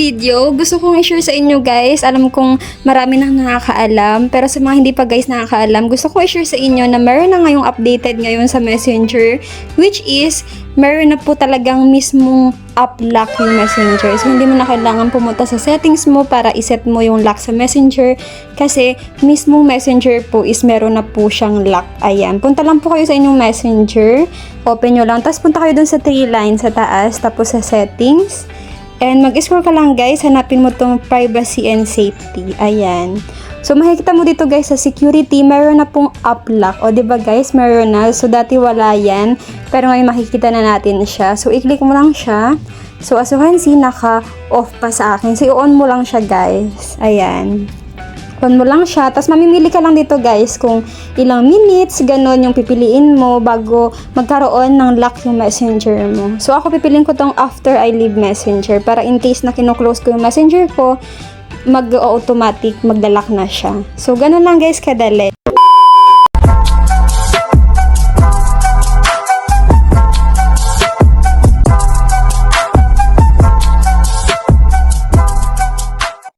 video, gusto kong i-share sa inyo guys. Alam kong marami nang nakakaalam, pero sa mga hindi pa guys nakakaalam, gusto ko i-share sa inyo na meron na ngayong updated ngayon sa Messenger, which is meron na po talagang mismong app lock yung Messenger. So, hindi mo na kailangan pumunta sa settings mo para iset mo yung lock sa Messenger kasi mismong Messenger po is meron na po siyang lock. Ayan. Punta lang po kayo sa inyong Messenger. Open nyo lang. Tapos punta kayo dun sa 3 lines sa taas. Tapos sa settings. And mag-scroll ka lang guys. Hanapin mo tong privacy and safety. Ayan. So, makikita mo dito guys sa security, meron na pong app lock. O, diba guys, meron na. So, dati wala yan. Pero ngayon makikita na natin siya. So, i-click mo lang siya. So, as you can see, naka-off pa sa akin. So, i-on mo lang siya guys. Ayan. On mo lang siya. Tapos, mamimili ka lang dito guys kung ilang minutes, ganon yung pipiliin mo bago magkaroon ng lock yung messenger mo. So, ako pipiliin ko tong after I leave messenger para in case na kino-close ko yung messenger ko, mag-automatic maglalak na siya. So, ganun lang guys kadali.